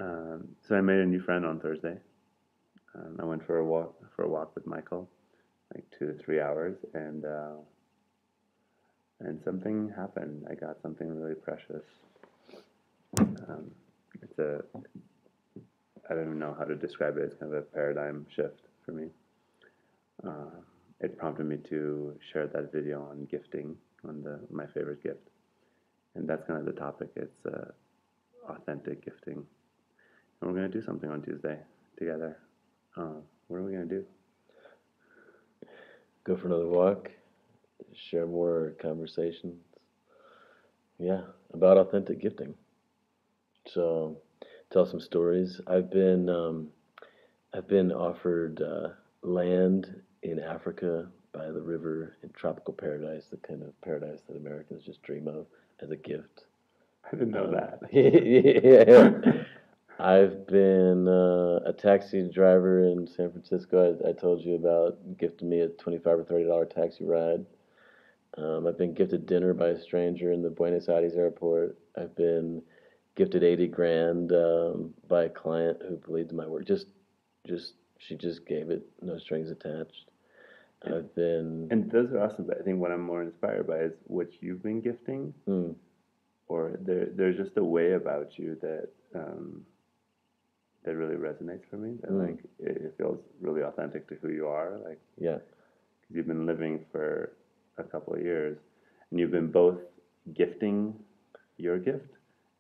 So I made a new friend on Thursday. I went for a walk with Michael, like 2 to 3 hours, and something happened. I got something really precious. Um, it's a I don't even know how to describe it. It's kind of a paradigm shift for me. Uh, it prompted me to share that video on gifting, on the my favorite gift, and that's kind of the topic. It's authentic gifting, and we're gonna do something on Tuesday together. What are we gonna do? Go for another walk, share more conversations. Yeah, about authentic gifting. So, tell some stories. I've been offered land in Africa by the river in tropical paradise, the kind of paradise that Americans just dream of, as a gift. I didn't know that. Yeah. I've been a taxi driver in San Francisco. I told you about gifting me a $25 or $30 taxi ride. I've been gifted dinner by a stranger in the Buenos Aires airport. I've been gifted 80 grand by a client who believed in my work. Just she just gave it, no strings attached. And, I've been and those are awesome. But I think what I'm more inspired by is what you've been gifting, hmm, or there's just a way about you that really resonates for me. That hmm, like it feels really authentic to who you are. Like yeah, 'cause you've been living for a couple of years, and you've been both gifting your gift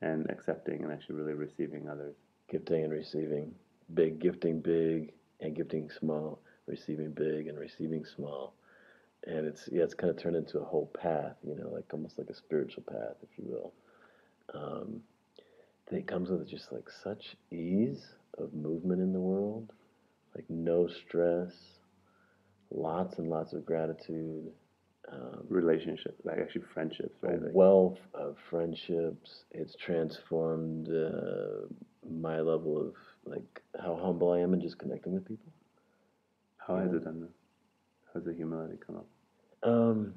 and accepting and actually really receiving others. gifting and receiving, gifting big and gifting small, receiving big and receiving small, and it's kind of turned into a whole path, like almost like a spiritual path, if you will. Um, it comes with just like such ease of movement in the world, like no stress, lots and lots of gratitude, um, Relationships, like actually friendships, a right? Like wealth of friendships. It's transformed my level of like how humble I am in just connecting with people. how You has know, it done that? How's the humility come up? um,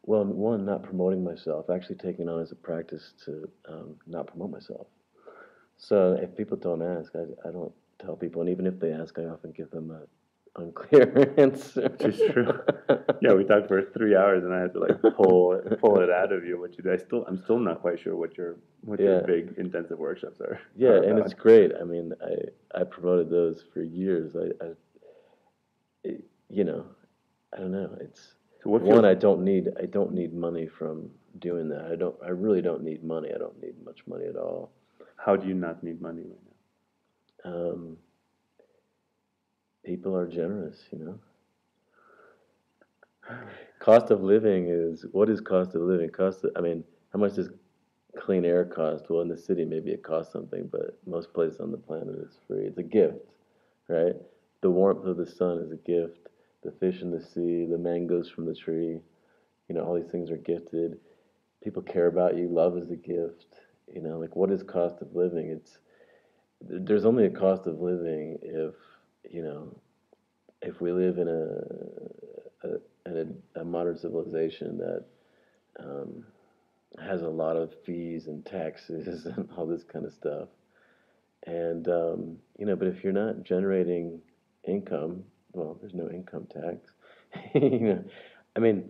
well, one, not promoting myself, actually taking on as a practice to not promote myself. So if people don't ask, I don't tell people, and even if they ask, I often give them a unclear answer. Which is true. Yeah, we talked for 3 hours, and I had to like pull it out of you. What you do? I'm still not quite sure what your Yeah, big intensive workshops are yeah, are and it's about. great. I mean, I promoted those for years. It, you know, I don't know. It's So what one, feels? I don't need money from doing that. I really don't need money. I don't need much money at all. How do you not need money right Um, People are generous. Cost of living is what is cost of living? I mean, how much does clean air cost? Well, in the city, maybe it costs something, but most places on the planet it's free. It's a gift, right? The warmth of the sun is a gift. The fish in the sea, the mangoes from the tree, all these things are gifted. People care about you. Love is a gift. Like what is cost of living? There's only a cost of living you know, if we live in a modern civilization that um, has a lot of fees and taxes and all this kind of stuff. And but if you're not generating income, well, there's no income tax. you know, I mean,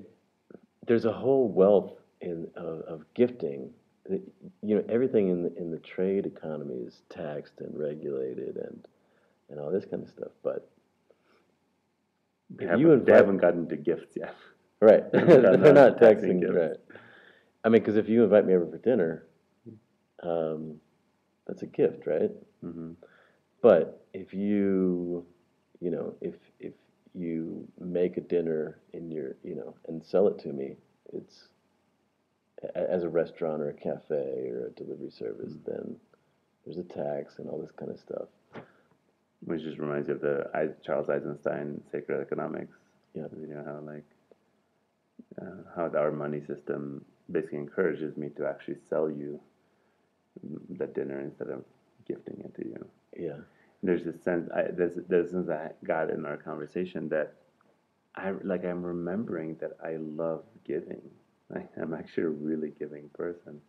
there's a whole wealth of gifting. Everything in the trade economy is taxed and regulated and all this kind of stuff. But now? They if you haven't they invite, haven't gotten to gifts yet. right, They haven't gotten they're around to not taxing taxing, gifts. right? I mean, because if you invite me over for dinner, um, that's a gift, right? Hmm. But if you make a dinner and sell it to me, it's as a restaurant or a cafe or a delivery service, then there's a tax and all this kind of stuff. Which just reminds you of Charles Eisenstein sacred economics. Yeah, How like how our money system basically encourages me to actually sell you the dinner instead of gifting it to you. yeah, There's this sense there's a sense I got in our conversation that I'm remembering that I love giving. Like I'm actually a really giving person.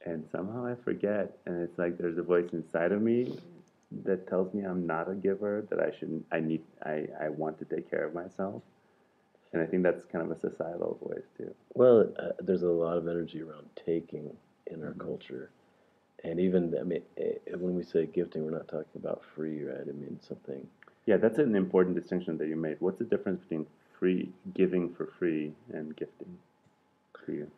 and somehow I forget, and it's like there's a voice inside of me that tells me I'm not a giver, that I shouldn't, I want to take care of myself. And I think that's kind of a societal voice too. Well, there's a lot of energy around taking in our Hmm. culture. And even, I mean, when we say gifting, we're not talking about free, right? I mean, something. Yeah, that's an important distinction that you made. What's the difference between free giving for free and gifting for you?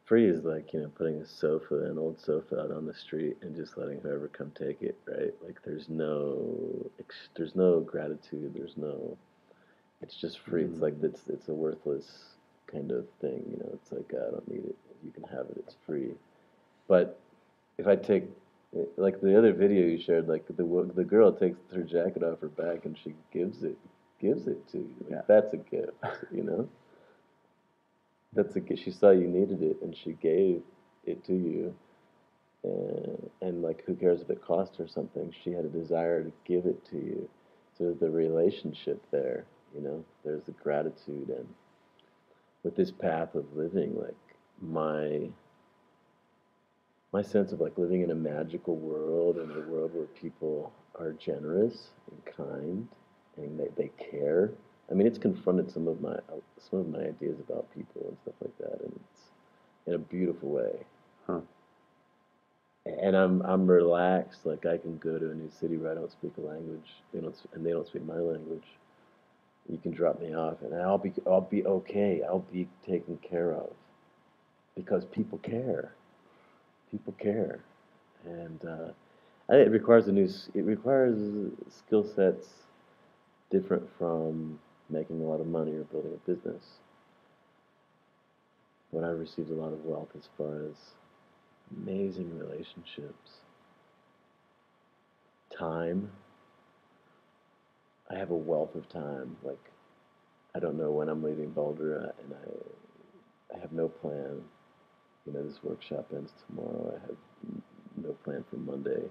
Free is like, putting a sofa, an old sofa out on the street and just letting whoever come take it, right? Like there's no gratitude, it's just free. It's like Mm. it's a worthless kind of thing, It's like I don't need it. You can have it. It's free. But if I take like the other video you shared, like the girl takes her jacket off her back and she gives it to you. Like, Yeah. that's a gift, you know. That's a gift. She saw you needed it and she gave it to you. And like, who cares if it cost her something? She had a desire to give it to you. So there's the relationship there, There's the gratitude, and with this path of living, like my my sense of like living in a magical world, and a world where people are generous and kind and they care. I mean, it's confronted some of my ideas about people and stuff like that, and it's in a beautiful way. Huh. And I'm relaxed. Like, I can go to a new city where I don't speak a language. They don't speak my language. You can drop me off, and I'll be okay. I'll be taken care of because people care. People care, and it requires it requires skill sets different from making a lot of money or building a business. But I've received a lot of wealth as far as amazing relationships, time. I have a wealth of time. Like, I don't know when I'm leaving Boulder, and I have no plan. This workshop ends tomorrow. I have no plan for Monday.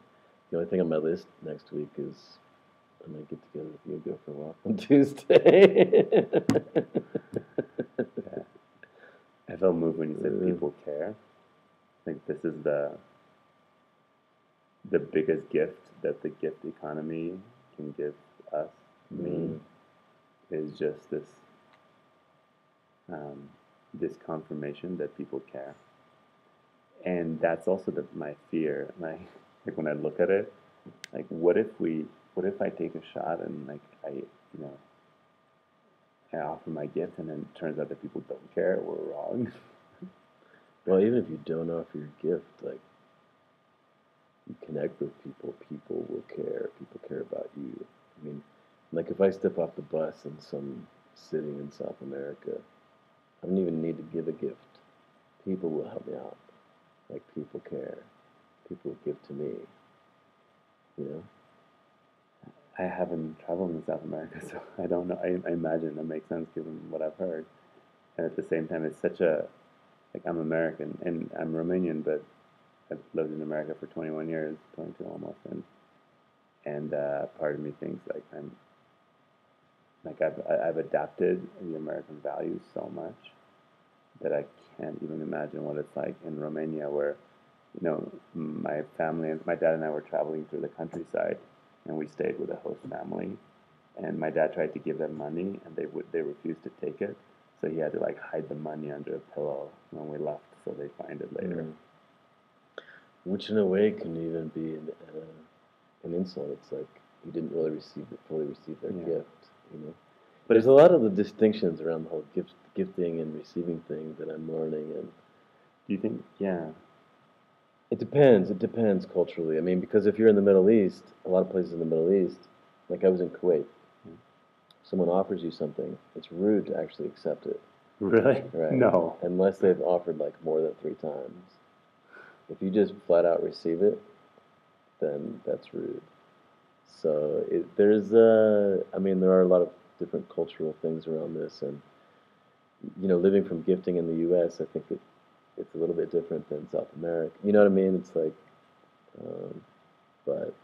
The only thing on my list next week is I'm gonna get together with you and go for a walk on Tuesday. Yeah. I felt moved when you said people care. I think this is the biggest gift that the gift economy can give us, me, Mm. is just um, this confirmation that people care. And that's also my fear. Like when I look at it, like what if I take a shot and like know, I offer my gift and then it turns out that people don't care, we're wrong. Well, even if you don't offer your gift, like, you connect with people, people will care. People care about you. I mean, like, if I step off the bus in some city in South America, I don't even need to give a gift. People will help me out. Like, people care. People will give to me. You know? I haven't traveled in South America, so I don't know. I imagine that makes sense given what I've heard. And at the same time, it's such a like I'm American and I'm Romanian, but I've lived in America for 21 years, 22 almost, and part of me thinks like I've adapted the American values so much that I can't even imagine what it's like in Romania, where my family and my dad and I were traveling through the countryside, and we stayed with a host family, and my dad tried to give them money, and they refused to take it, so he had to like hide the money under a pillow when we left, so they find it later. Mm. Which, in a way, can even be an insult. It's like you didn't really fully receive their Yeah, gift. You know, but there's it's a lot of the distinctions around the whole gifting and receiving thing that I'm learning, and do you think? Yeah. it depends. It depends culturally. I mean, because if you're in the Middle East, a lot of places in the Middle East, like I was in Kuwait, someone offers you something, it's rude to actually accept it, Really? right? No. Unless they've offered like more than 3 times. If you just flat out receive it, then that's rude. So I mean, there are a lot of different cultural things around this, and living from gifting in the U.S., I think it's a little bit different than South America. You know what I mean? It's like, um, but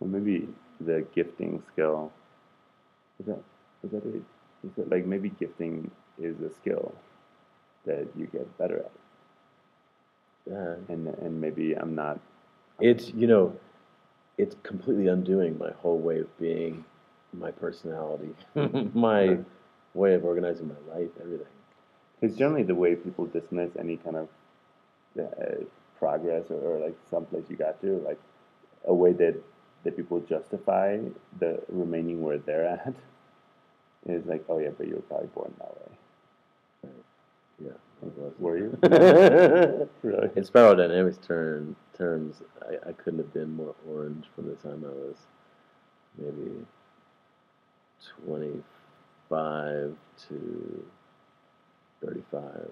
Well, maybe the gifting skill is that is that it? Is it like maybe gifting is a skill that you get better at? Yeah. And maybe I'm not. It's it's completely undoing my whole way of being, my personality, my way of organizing my life, everything. It's generally the way people dismiss any kind of progress or like someplace you got to, like a way that people justify the remaining where they're at is like, oh yeah, but you were probably born that way. Right. Yeah. Were you? Really? In spiral dynamics terms, I couldn't have been more orange from the time I was maybe 25 to 35,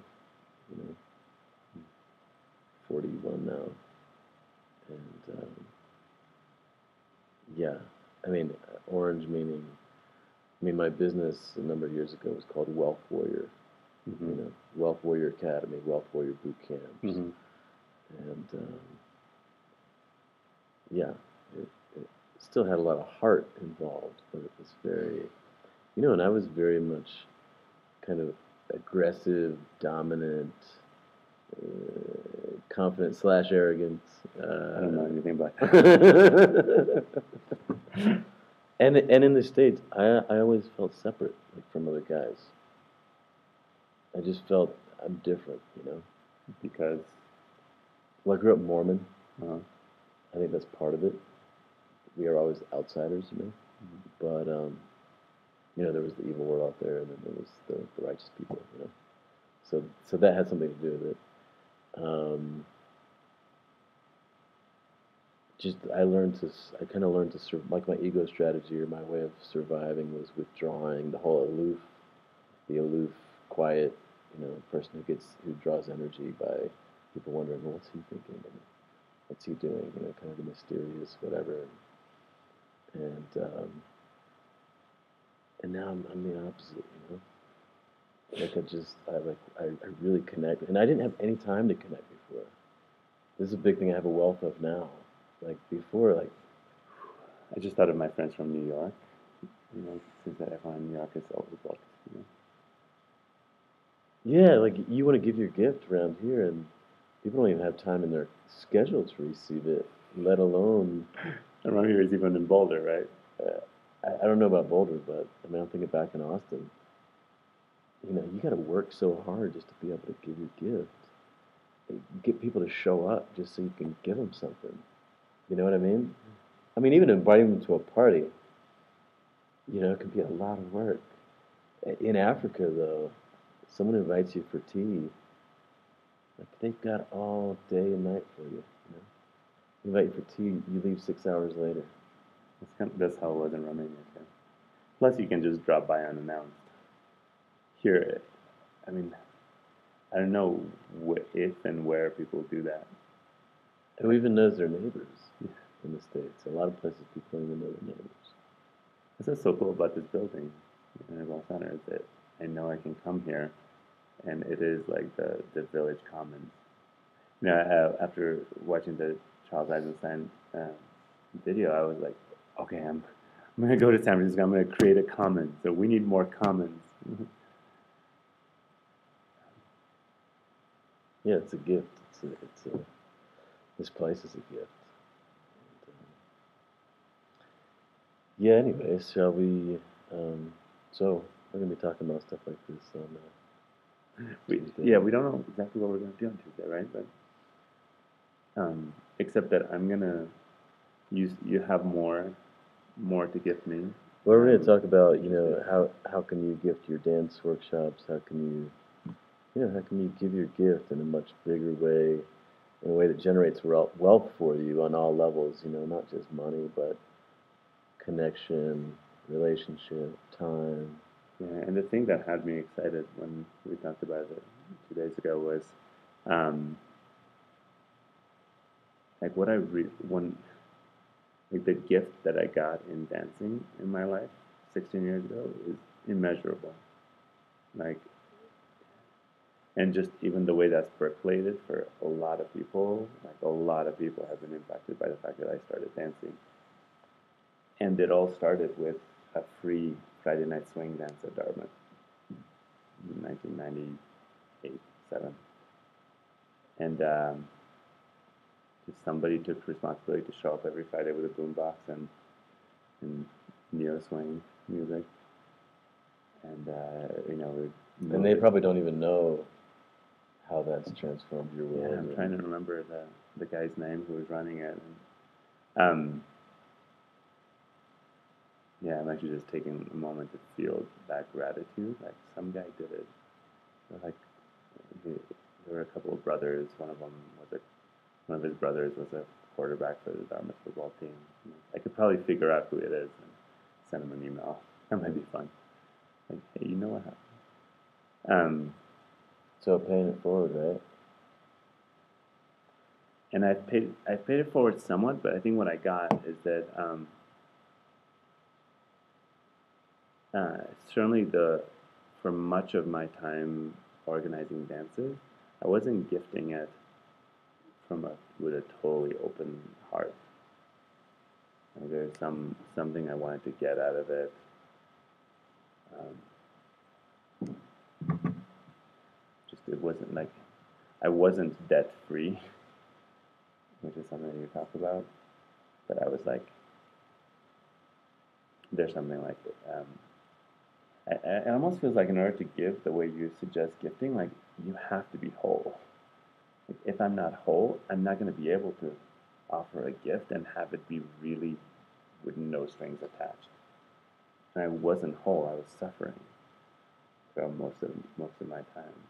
41 now. And yeah, I mean, orange meaning, my business a number of years ago was called Wealth Warrior. Mm-hmm. Wealth Warrior Academy, Wealth Warrior Boot Camps. Mm-hmm. And yeah, it still had a lot of heart involved, but it was very, and I was very much kind of aggressive, dominant, confident / arrogant. I don't know anything about that. And in the States, I always felt separate, like, from other guys. I just felt I'm different, Because Well, I grew up Mormon. uh, I think that's part of it. We are always outsiders, But there was the evil world out there, and then there was the righteous people, So that had something to do with it. Just I kind of learned to like, my ego strategy or my way of surviving was withdrawing, the aloof, quiet, person who draws energy by people wondering, well, what's he thinking and what's he doing, kind of the mysterious whatever. And now I'm the opposite, Like I really connect, and I didn't have any time to connect before. This is a big thing I have a wealth of now. Like before, like I just thought of my friends from New York. Since everyone in New York is overbooked. Yeah, like you want to give your gift around here, and people don't even have time in their schedule to receive it, let alone. Around here is even in Boulder, right? I don't know about Boulder, but I mean, I'm thinking back in Austin. You got to work so hard just to be able to give your gift. Get people to show up just so you can give them something. You know what I mean? I mean, even inviting them to a party, it can be a lot of work. In Africa, though, someone invites you for tea, like they've got all day and night for you. Invite you for tea, you leave 6 hours later. That's how it was in Romania too. Plus, you can just drop by unannounced. Here, I mean, I don't know if and where people do that. Who even knows their neighbors in the States? A lot of places people don't even know their neighbors. That's what's so cool about this building in Emerald Center is that I know I can come here, and it is like the village commons. After watching the Charles Eisenstein video, I was like, okay, I'm gonna go to San Francisco. I'm gonna create a common. So we need more commons. Yeah, it's a gift. This place is a gift. Yeah. Anyways, shall we? So we're gonna be talking about stuff like this on. We don't know exactly what we're gonna do on Tuesday, right? But except that I'm gonna you have more to gift me. Well, we're gonna talk about how can you gift your dance workshops? How can you give your gift in a much bigger way, in a way that generates wealth for you on all levels? Not just money, but connection, relationship, time. Yeah, and the thing that had me excited when we talked about it 2 days ago was, like like the gift that I got in dancing in my life 16 years ago is immeasurable. Like, and just even the way that's percolated for a lot of people, like a lot of people have been impacted by the fact that I started dancing. And it all started with a free Friday night swing dance at Dartmouth in 1998, 7. And somebody took responsibility to show up every Friday with a boombox and neo swing music, and And they probably don't even know how that's transformed your world. Yeah, I'm trying to remember the guy's name who was running it. And, yeah, I'm actually just taking a moment to feel that gratitude. Like, some guy did it. Like, there were a couple of brothers. One of his brothers was a quarterback for the Dartmouth football team. I could probably figure out who it is and send him an email. That might be fun. Like, hey, you know what happened? So paying it forward, right? And I've paid it forward somewhat, but I think what I got is that certainly for much of my time organizing dances, I wasn't gifting it with a totally open heart. Like, there's something I wanted to get out of it. Just it wasn't like I wasn't debt free, which is something you talk about. But I was like, there's something like it almost feels like in order to give the way you suggest gifting, like you have to be whole. Like, if I'm not whole, I'm not going to be able to offer a gift and have it be really with no strings attached. And I wasn't whole; I was suffering for most of my time.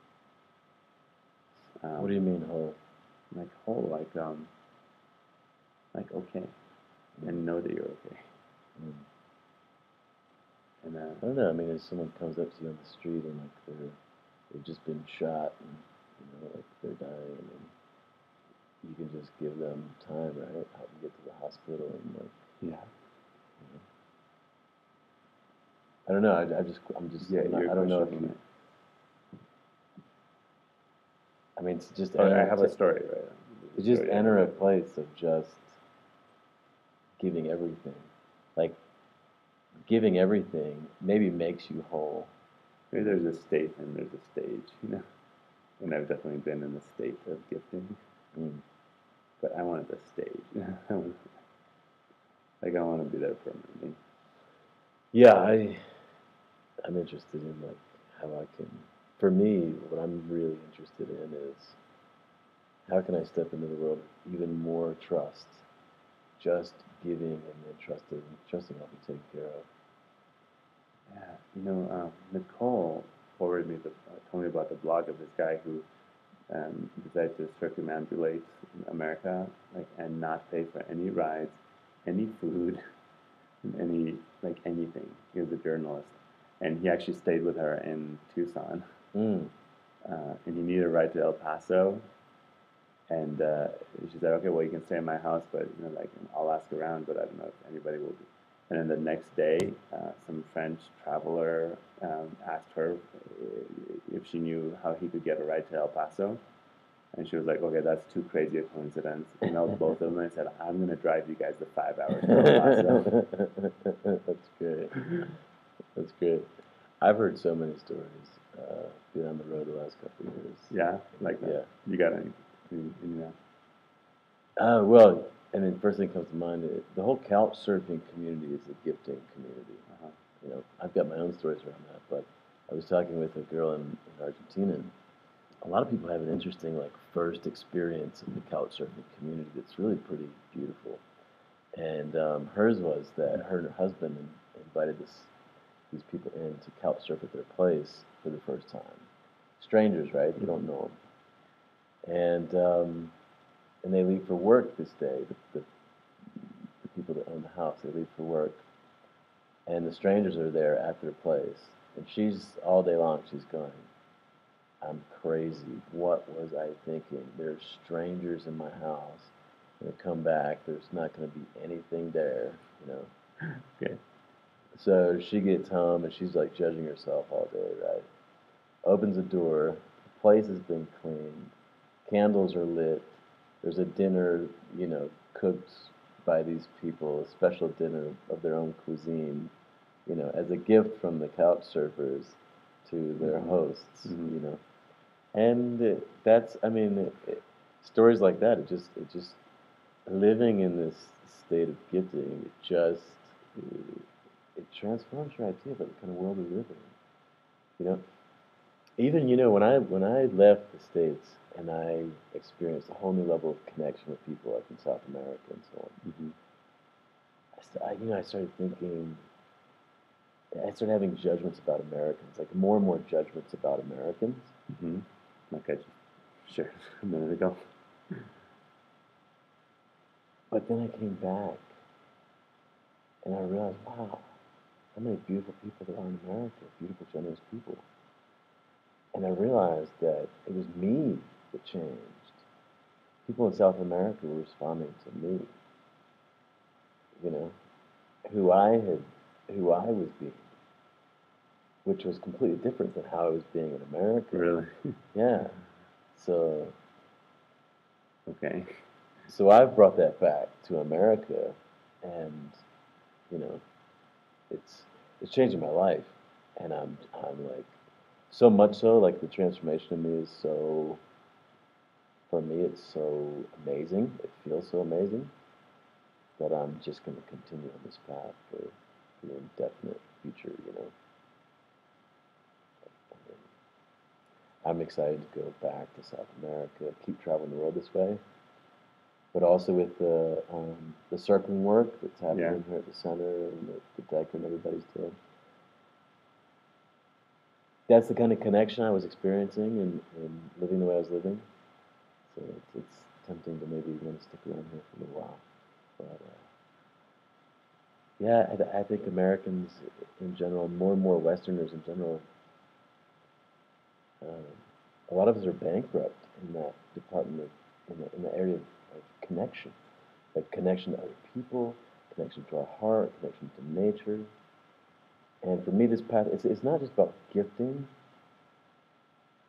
What do you mean whole? Like whole, like okay, and know that you're okay. Mm. And I don't know. I mean, if someone comes up to you on the street and like they've just been shot and like they're dying, and you can just give them time, right? Help them get to the hospital and like yeah. I don't know. I'm just. Yeah, I don't know if you. I mean, it's just. I have a story, right? To just enter a place of just giving everything, like giving everything, maybe makes you whole. Maybe there's a state and there's a stage, And I've definitely been in the state of gifting, but I wanted the stage. I want to be there permanently. Yeah, I'm interested in like how I can. For me, what I'm really interested in is how can I step into the world with even more trust, just giving and then trusting I'll be taken care of. Yeah, Nicole told me about the blog of this guy who decided to circumambulate America, and not pay for any rides, any food, anything. He was a journalist, and he actually stayed with her in Tucson, and he needed a ride to El Paso, and she said, "Okay, well, you can stay in my house, but I'll ask around, but I don't know if anybody will be." And then the next day, some French traveler asked her if she knew how he could get a ride to El Paso. And she was like, "Okay, that's too crazy a coincidence." Emailed both of them and said, "I'm going to drive you guys the 5 hours to El Paso." That's great. That's great. I've heard so many stories. Been on the road the last couple of years. Yeah? Like that? Yeah. You got any? Well, I mean, first thing comes to mind, the whole couch surfing community is a gifting community. I've got my own stories around that, but I was talking with a girl in Argentina, and a lot of people have an interesting, like, first experience of the couch surfing community that's really pretty beautiful. And hers was that her and her husband invited these people in to couch surf at their place for the first time. Strangers, right? You don't know them. And they leave for work this day. The people that own the house, they leave for work, and the strangers are there at their place. And she's all day long. She's going, "I'm crazy. What was I thinking? There's strangers in my house. When I come back, there's not going to be anything there, Okay. So she gets home and she's like judging herself all day, right? Opens the door. The place has been cleaned. Candles are lit. There's a dinner, cooked by these people, a special dinner of their own cuisine, as a gift from the couch surfers to their hosts, And stories like that, it just living in this state of gifting, it transforms your idea about the kind of world we live in. You know, even when I left the States and I experienced a whole new level of connection with people like in South America and so on. Mm-hmm. I started thinking, I started having judgments about Americans, like more and more judgments about Americans. Mm-hmm. Like I just shared a minute ago. But then I came back and I realized, wow, how many beautiful people there are in America, beautiful, generous people. And I realized that it was me that changed. People in South America were responding to me, you know, who I had, who I was being, which was completely different than how I was being in America. Really? Yeah. So, Okay. so I've brought that back to America, and you know, it's changing my life, and I'm like, so much so, like the transformation in me is so, for me, it's so amazing. It feels so amazing that I'm just going to continue on this path for the indefinite future, you know. I'm excited to go back to South America, keep traveling the world this way, but also with the circling work that's happening here at the center and the deck and everybody's doing. That's the kind of connection I was experiencing and living the way I was living. So it's tempting to maybe want to stick around here for a little while. But yeah, I think Americans in general, more and more Westerners in general, a lot of us are bankrupt in that department in the area of connection, like connection to other people, connection to our heart, connection to nature. And for me, this path, it's not just about gifting.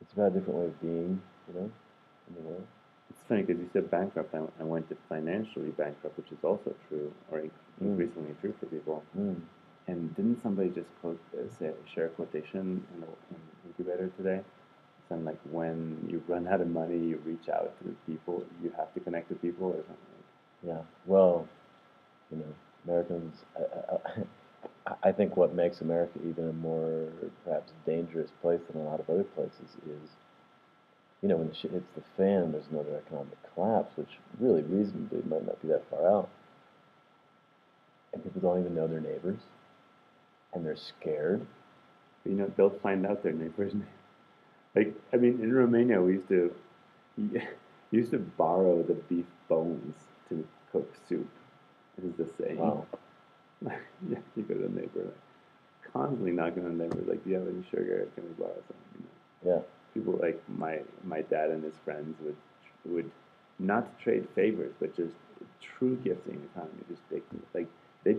It's about a different way of being, you know, in the world. It's funny because you said bankrupt. I went to financially bankrupt, which is also true, or increasingly true for people. Mm. And didn't somebody just share a quotation in Incubator today? Something like, when you run out of money, you reach out to people. You have to connect to people, or something like. Yeah. Well, you know, Americans. I think what makes America even a more perhaps dangerous place than a lot of other places is, you know, when shit hits the fan, there's another economic collapse, which really reasonably might not be that far out, and people don't even know their neighbors, and they're scared. But, they'll find out their neighbor's name. Like, I mean, in Romania, we used to borrow the beef bones to cook soup. Is the saying. Wow. Yeah, you go to the neighbor, like, constantly knocking on the neighbor, like, do you have any sugar? Can we borrow some? Yeah. People like my dad and his friends would not trade favors, but just true gifting economy. Just they'd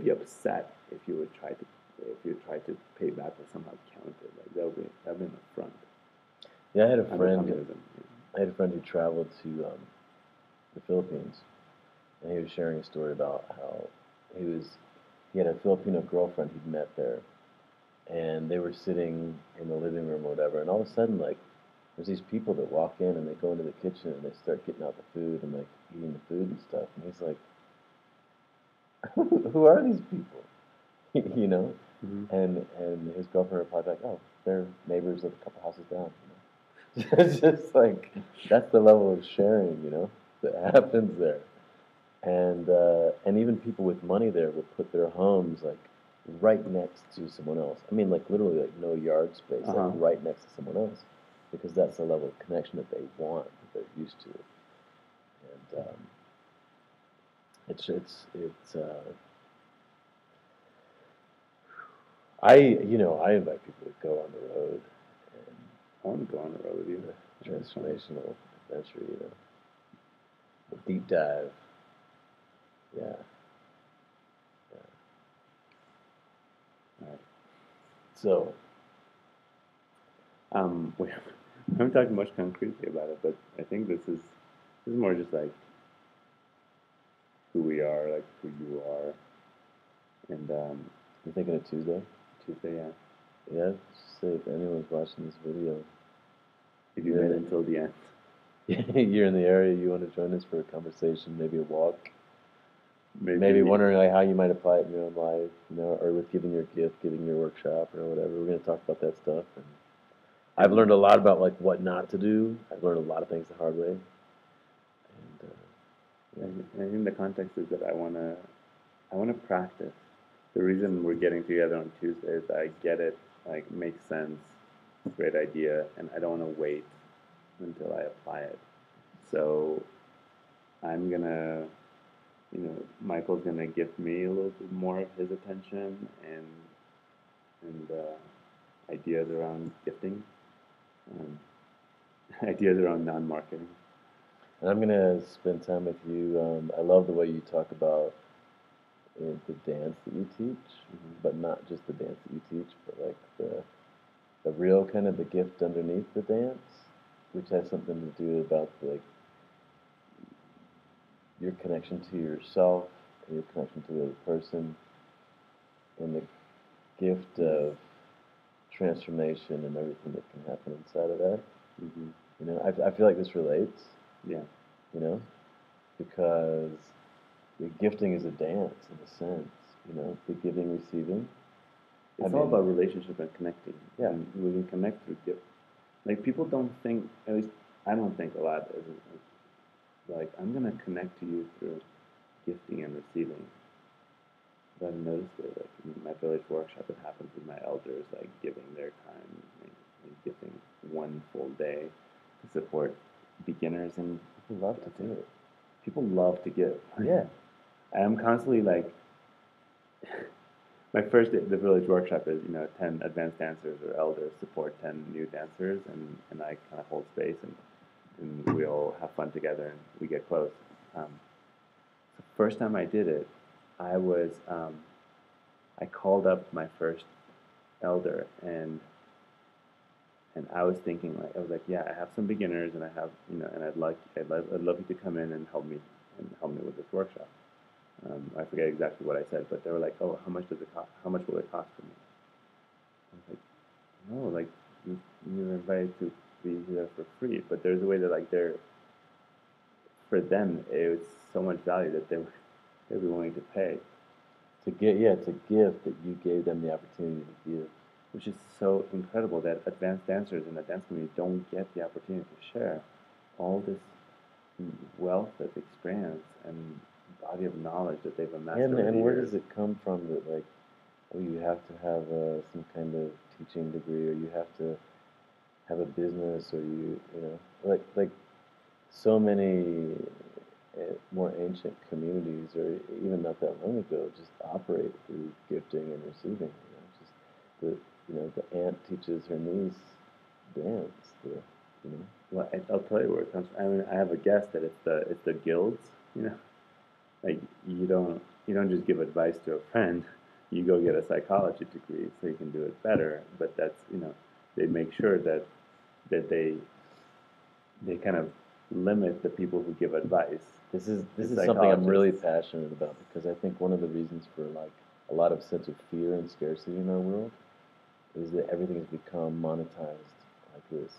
be upset if you tried to pay back or somehow counted. Like that'd be an affront. Yeah, I had a Under friend. communism. I had a friend who traveled to the Philippines, and he was sharing a story about how he had a Filipino girlfriend he'd met there, and they were sitting in the living room or whatever, and all of a sudden, like, there's these people that walk in and they go into the kitchen and they start getting out the food and like eating the food and stuff, and he's like, "Who are these people?" You know, Mm-hmm. and his girlfriend replied back, "Oh, they're neighbors of a couple houses down." You know? It's just like that's the level of sharing, you know, that happens there. And even people with money there will put their homes like right next to someone else. I mean, like literally, like no yard space, like right next to someone else, because that's the level of connection that they want, that they're used to. And I invite people to go on the road and I want to go on the road with you. transformational adventure, you know, a deep dive. Yeah. Yeah. All right. So, We haven't talked much concretely about it, but I think this is more just like who we are, like who you are, and you thinking of Tuesday? Tuesday, yeah. Yeah, just say if anyone's watching this video, If you made it until the end. you're in the area, you want to join us for a conversation, maybe a walk, maybe wondering like how you might apply it in your own life, or with giving your gift, giving your workshop, or whatever. We're going to talk about that stuff. And I've learned a lot about like what not to do. I've learned a lot of things the hard way. And I think the context is that I wanna practice. The reason we're getting together on Tuesday is I get it, like makes sense, great idea, and I don't want to wait until I apply it. So I'm gonna, Michael's gonna give me a little bit more of his attention and ideas around gifting, um, ideas around non-marketing. And I'm gonna spend time with you. I love the way you talk about the dance that you teach, but not just the dance that you teach, but like the real kind of the gift underneath the dance, which has something to do about like your connection to yourself and your connection to the other person, and the gift of transformation and everything that can happen inside of that. I feel like this relates. Yeah. Because the gifting is a dance in a sense. The giving, receiving. It's all about relationship and connecting. Yeah. And we can connect through gift. Like people don't think, at least I don't think a lot, like I'm gonna connect to you through gifting and receiving. But I've noticed it, like in my village workshop, it happens with my elders, like giving their time, like giving one full day to support beginners, and People love to do it. People love to give. Yeah. I'm constantly like, my first day, the village workshop is 10 advanced dancers or elders support 10 new dancers, and I kind of hold space, and we all have fun together and we get close. The first time I did it, I called up my first elder, and I was thinking, like, I was like, yeah, I have some beginners, and I have and I'd love you to come in and help me with this workshop. I forget exactly what I said, but they were like, oh, how much does it cost? How much will it cost for me? I was like, no, like you're invited to be here for free, but there's a way that like for them it was so much value that they'd be willing to pay. It's a gift that you gave them the opportunity to give. Which is so incredible that advanced dancers in the dance community don't get the opportunity to share all this wealth of experience and body of knowledge that they've amassed over the years. And where does it come from that like, oh, you have to have some kind of teaching degree, or you have to have a business, or like so many more ancient communities, or even not that long ago, just operate through gifting and receiving. Just the aunt teaches her niece dance. Well, I'll tell you where it comes from. I mean, I have a guess that it's the guilds. Like you don't just give advice to a friend. You go get a psychology degree so you can do it better. But that's they make sure that they kind of limit the people who give advice. This is something I'm really passionate about, because I think one of the reasons for like a lot of sense of fear and scarcity in our world is that everything has become monetized like this,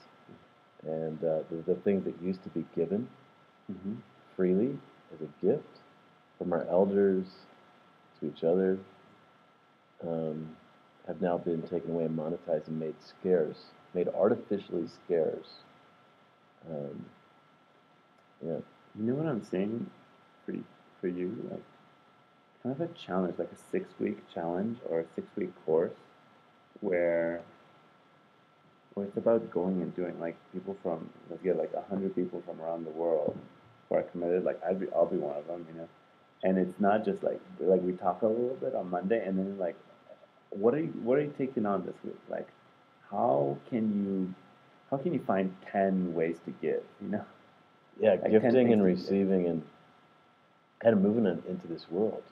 and the things that used to be given freely as a gift from our elders to each other have now been taken away and monetized and made scarce, made artificially scarce. Yeah. You know what I'm saying for you? Like, kind of a challenge, like a 6-week challenge or a 6-week course where it's about going and doing, like, people from, let's get like 100 people from around the world who are committed, like I'll be one of them, and it's not just like we talk a little bit on Monday, and then like, what are you taking on this week? Like, how can you find 10 ways to give, Yeah, like gifting and receiving and kind of moving into this world,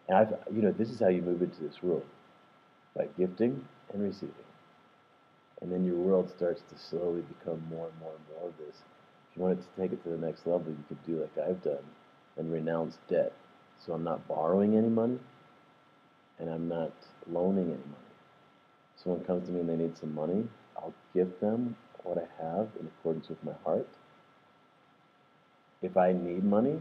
And this is how you move into this world, by gifting and receiving. And then your world starts to slowly become more and more and more of this. If you wanted to take it to the next level, you could do like I've done and renounce debt. So I'm not borrowing any money, and I'm not loaning any money. Someone comes to me and they need some money, I'll give them what I have in accordance with my heart. If I need money,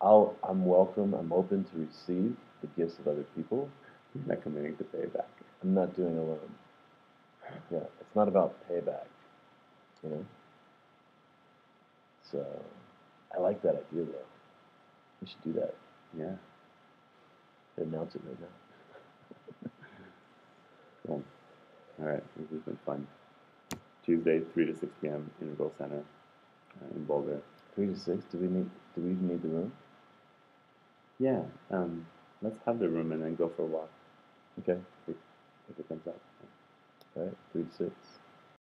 I'm welcome. I'm open to receive the gifts of other people. You're not committing to pay back. I'm not doing alone. Yeah, it's not about payback, you know. So, I like that idea though. We should do that. Yeah. Announce it right now. Cool. All right. This has been fun. Tuesday, 3 to 6 p.m. Integral Center in Boulder. 3 to 6. Do we even need the room? Yeah. Let's have the room and then go for a walk Okay. if it comes up. All right. 3 to 6.